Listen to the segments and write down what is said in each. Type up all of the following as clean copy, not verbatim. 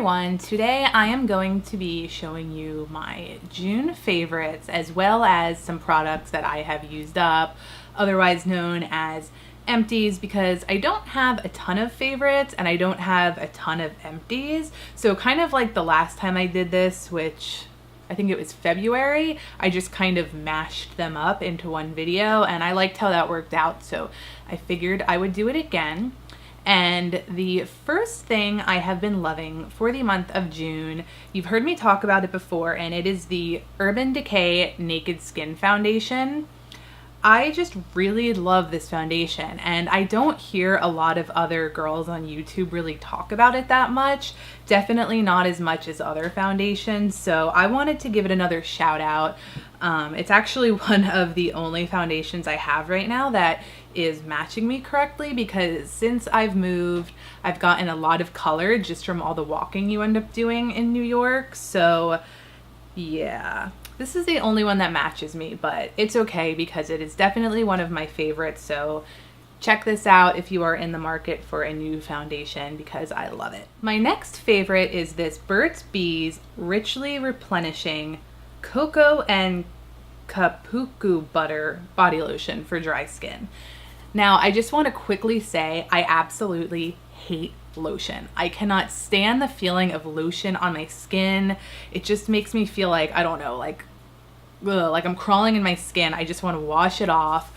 everyone, today I am going to be showing you my June favorites as well as some products that I have used up, otherwise known as empties, because I don't have a ton of favorites and I don't have a ton of empties. So kind of like the last time I did this, which I think it was February, I just kind of mashed them up into one video and I liked how that worked out, so I figured I would do it again. And the first thing I have been loving for the month of June, you've heard me talk about it before, and it is the Urban Decay Naked Skin Foundation. I just really love this foundation, and I don't hear a lot of other girls on YouTube really talk about it that much. Definitely not as much as other foundations, so I wanted to give it another shout out. It's actually one of the only foundations I have right now that is matching me correctly, because since I've moved, I've gotten a lot of color just from all the walking you end up doing in New York. So yeah, this is the only one that matches me, but it's okay because it is definitely one of my favorites. So check this out if you are in the market for a new foundation, because I love it. My next favorite is this Burt's Bees Richly Replenishing Cocoa and Kapuku Butter Body Lotion for dry skin. Now, I just want to quickly say I absolutely hate lotion. I cannot stand the feeling of lotion on my skin. It just makes me feel like, I don't know, like I'm crawling in my skin. I just want to wash it off.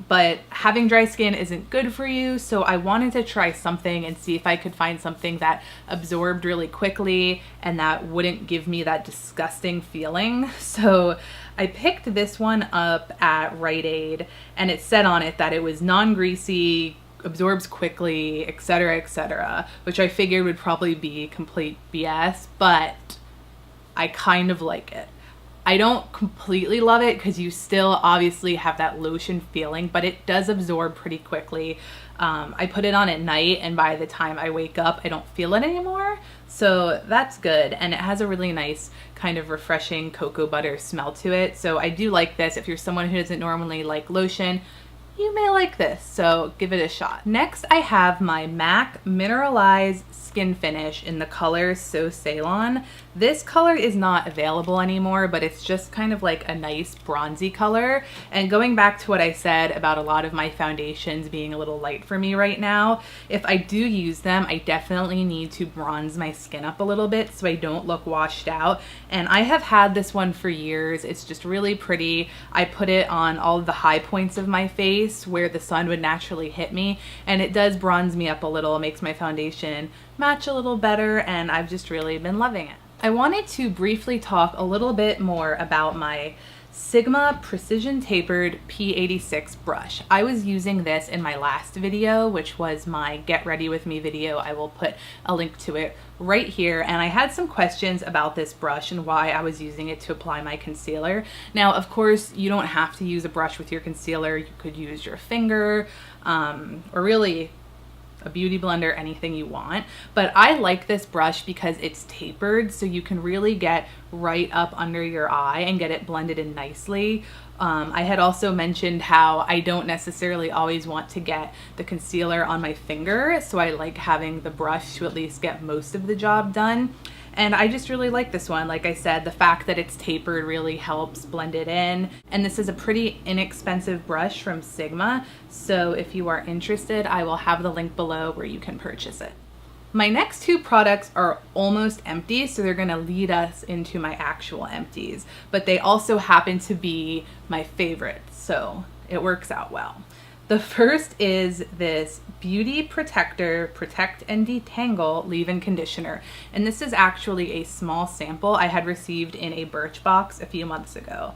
But having dry skin isn't good for you, so I wanted to try something and see if I could find something that absorbed really quickly and that wouldn't give me that disgusting feeling. So I picked this up at Rite Aid, and it said on it that it was non-greasy, absorbs quickly, etc., which I figured would probably be complete BS, but I kind of like it. I don't completely love it because you still obviously have that lotion feeling, but it does absorb pretty quickly. I put it on at night, and by the time I wake up, I don't feel it anymore. So that's good. And it has a really nice kind of refreshing cocoa butter smell to it. So I do like this. If you're someone who doesn't normally like lotion, you may like this, so give it a shot. Next, I have my MAC Mineralized Skin Finish in the color So Ceylon. This color is not available anymore, but it's just kind of like a nice bronzy color. And going back to what I said about a lot of my foundations being a little light for me right now, if I do use them, I definitely need to bronze my skin up a little bit so I don't look washed out. And I have had this one for years. It's just really pretty. I put it on all of the high points of my face where the sun would naturally hit me, and it does bronze me up a little. It makes my foundation match a little better, and I've just really been loving it. I wanted to briefly talk a little bit more about my Sigma Precision Tapered P86 brush. I was using this in my last video, which was my Get Ready With Me video. I will put a link to it right here. And I had some questions about this brush and why I was using it to apply my concealer. Now, of course, you don't have to use a brush with your concealer. You could use your finger, or really a beauty blender, anything you want. But I like this brush because it's tapered, so you can really get right up under your eye and get it blended in nicely. I had also mentioned how I don't necessarily always want to get the concealer on my finger, so I like having the brush to at least get most of the job done. And I just really like this one. Like I said, the fact that it's tapered really helps blend it in. And this is a pretty inexpensive brush from Sigma. So if you are interested, I will have the link below where you can purchase it. My next two products are almost empty, so they're gonna lead us into my actual empties, but they also happen to be my favorites, so it works out well. The first is this Beauty Protector Protect and Detangle Leave-In Conditioner. And this is actually a small sample I had received in a Birchbox a few months ago.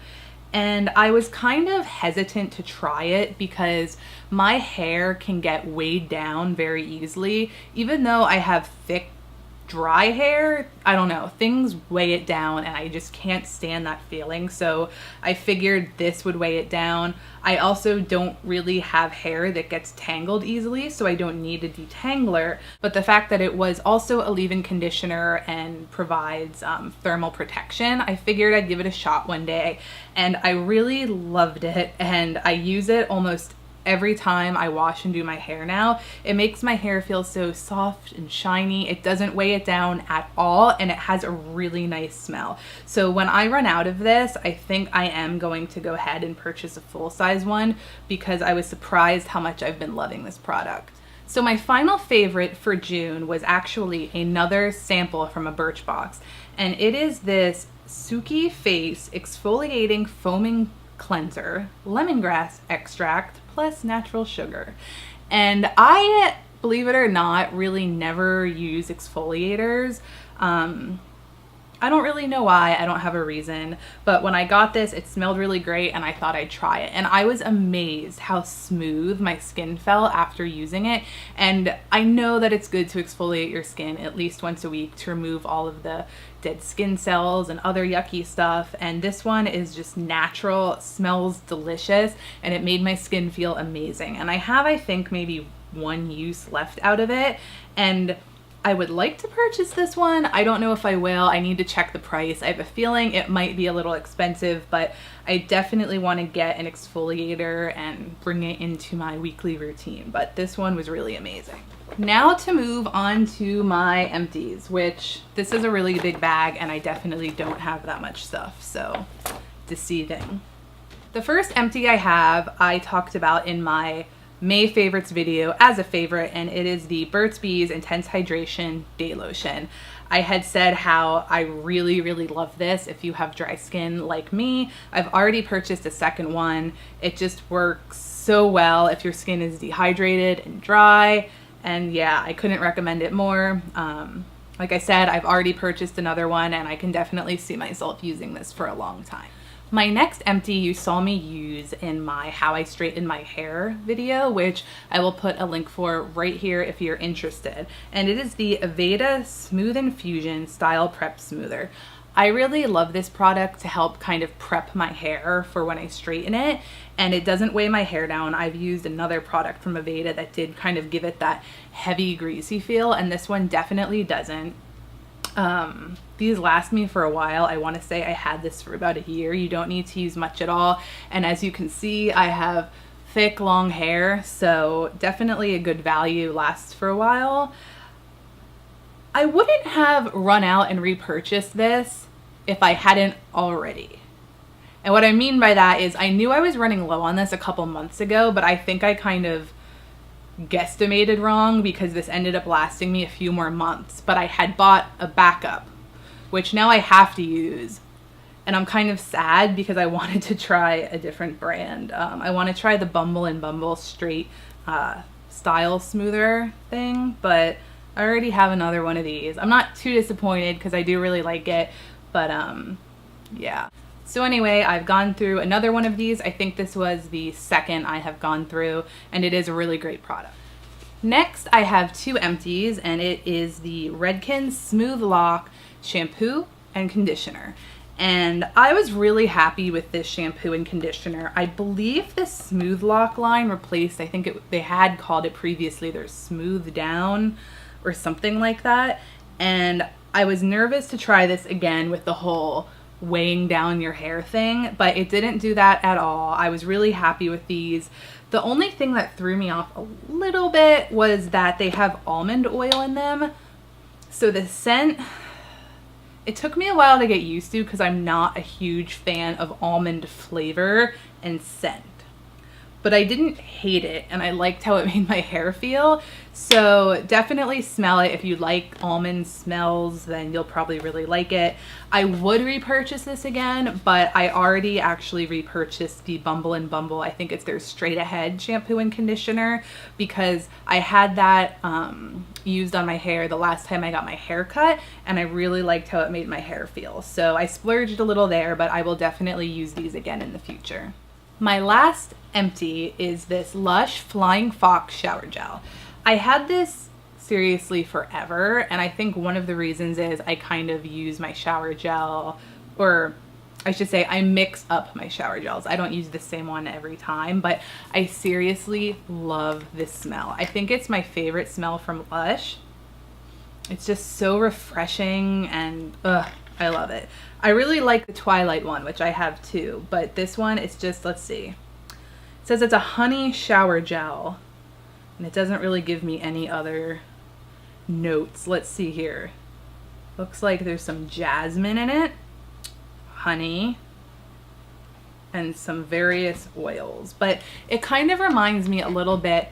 And I was kind of hesitant to try it because my hair can get weighed down very easily. Even though I have thick, dry hair, I don't know, things weigh it down and I just can't stand that feeling. So I figured this would weigh it down. I also don't really have hair that gets tangled easily, so I don't need a detangler. But the fact that it was also a leave-in conditioner and provides thermal protection, I figured I'd give it a shot one day. And I really loved it, and I use it almost every time I wash and do my hair now. It makes my hair feel so soft and shiny. It doesn't weigh it down at all, and it has a really nice smell. So when I run out of this, I think I am going to go ahead and purchase a full-size one because I was surprised how much I've been loving this product. So my final favorite for June was actually another sample from a Birchbox, and it is this Suki Face Exfoliating Foaming Cleanser, lemongrass extract plus natural sugar. And I, believe it or not, really never use exfoliators. I don't really know why. I don't have a reason, but when I got this, it smelled really great and I thought I'd try it. And I was amazed how smooth my skin felt after using it. And I know that it's good to exfoliate your skin at least once a week to remove all of the dead skin cells and other yucky stuff. And this one is just natural, smells delicious, and it made my skin feel amazing. And I have, I think, maybe one use left out of it. And I would like to purchase this one. I don't know if I will. I need to check the price. I have a feeling it might be a little expensive, but I definitely want to get an exfoliator and bring it into my weekly routine. But this one was really amazing. Now to move on to my empties, which this is a really big bag and I definitely don't have that much stuff, so deceiving. The first empty I have, I talked about in my May favorites video as a favorite, and it is the Burt's Bees Intense Hydration Day Lotion. I had said how I really love this if you have dry skin like me. I've already purchased a second one. It just works so well if your skin is dehydrated and dry, and yeah, I couldn't recommend it more. Like I said, I've already purchased another one and I can definitely see myself using this for a long time. My next empty you saw me use in my How I Straighten My Hair video, which I will put a link for right here if you're interested. And it is the Aveda Smooth Infusion Style Prep Smoother. I really love this product to help kind of prep my hair for when I straighten it, and it doesn't weigh my hair down. I've used another product from Aveda that did kind of give it that heavy, greasy feel, and this one definitely doesn't. These last me for a while. I want to say I had this for about a year. You don't need to use much at all. And as you can see, I have thick, long hair, so definitely a good value, lasts for a while. I wouldn't have run out and repurchased this if I hadn't already. And what I mean by that is I knew I was running low on this a couple months ago, but I think I kind of guesstimated wrong because this ended up lasting me a few more months, but I had bought a backup, which now I have to use, and I'm kind of sad because I wanted to try a different brand. I want to try the Bumble and Bumble straight style smoother thing, but I already have another one of these. I'm not too disappointed because I do really like it, but yeah. So anyway, I've gone through another one of these. I think this was the second I have gone through, and it is a really great product. Next, I have two empties, and it is the Redken Smooth Lock Shampoo and Conditioner. And I was really happy with this shampoo and conditioner. I believe the Smooth Lock line replaced, I think they had called it previously their Smooth Down or something like that. And I was nervous to try this again with the whole weighing down your hair thing, but it didn't do that at all. I was really happy with these. The only thing that threw me off a little bit was that they have almond oil in them. So the scent, it took me a while to get used to because I'm not a huge fan of almond flavor and scent. But I didn't hate it, and I liked how it made my hair feel. So definitely smell it. If you like almond smells, then you'll probably really like it. I would repurchase this again, but I already actually repurchased the Bumble and Bumble. I think it's their Straight Ahead shampoo and conditioner because I had that used on my hair the last time I got my hair cut, and I really liked how it made my hair feel. So I splurged a little there, but I will definitely use these again in the future. My last empty is this Lush Flying Fox shower gel. I had this seriously forever, and I think one of the reasons is I kind of use my shower gel, or I should say I mix up my shower gels. I don't use the same one every time, but I seriously love this smell. I think it's my favorite smell from Lush. It's just so refreshing, and I love it. I really like the Twilight one, which I have too, but this one is just, let's see. It says it's a honey shower gel, and it doesn't really give me any other notes. Let's see here. Looks like there's some jasmine in it, honey, and some various oils. But it kind of reminds me a little bit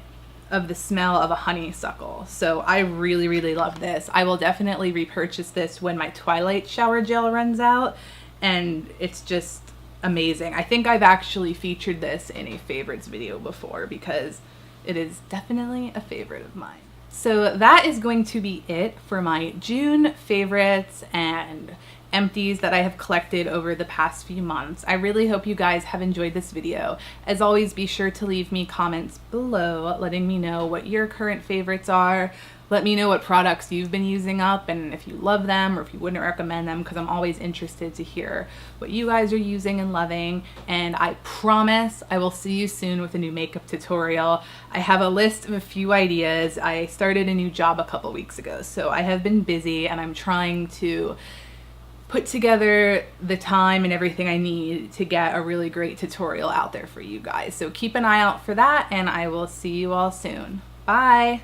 of the smell of a honeysuckle. So I really, really love this. I will definitely repurchase this when my Twilight shower gel runs out, and it's just amazing. I think I've actually featured this in a favorites video before because it is definitely a favorite of mine. So that is going to be it for my June favorites and empties that I have collected over the past few months. I really hope you guys have enjoyed this video. As always, be sure to leave me comments below letting me know what your current favorites are. Let me know what products you've been using up and if you love them or if you wouldn't recommend them, because I'm always interested to hear what you guys are using and loving. And I promise I will see you soon with a new makeup tutorial. I have a list of a few ideas. I started a new job a couple weeks ago, so I have been busy and I'm trying to put together the time and everything I need to get a really great tutorial out there for you guys. So keep an eye out for that, and I will see you all soon. Bye!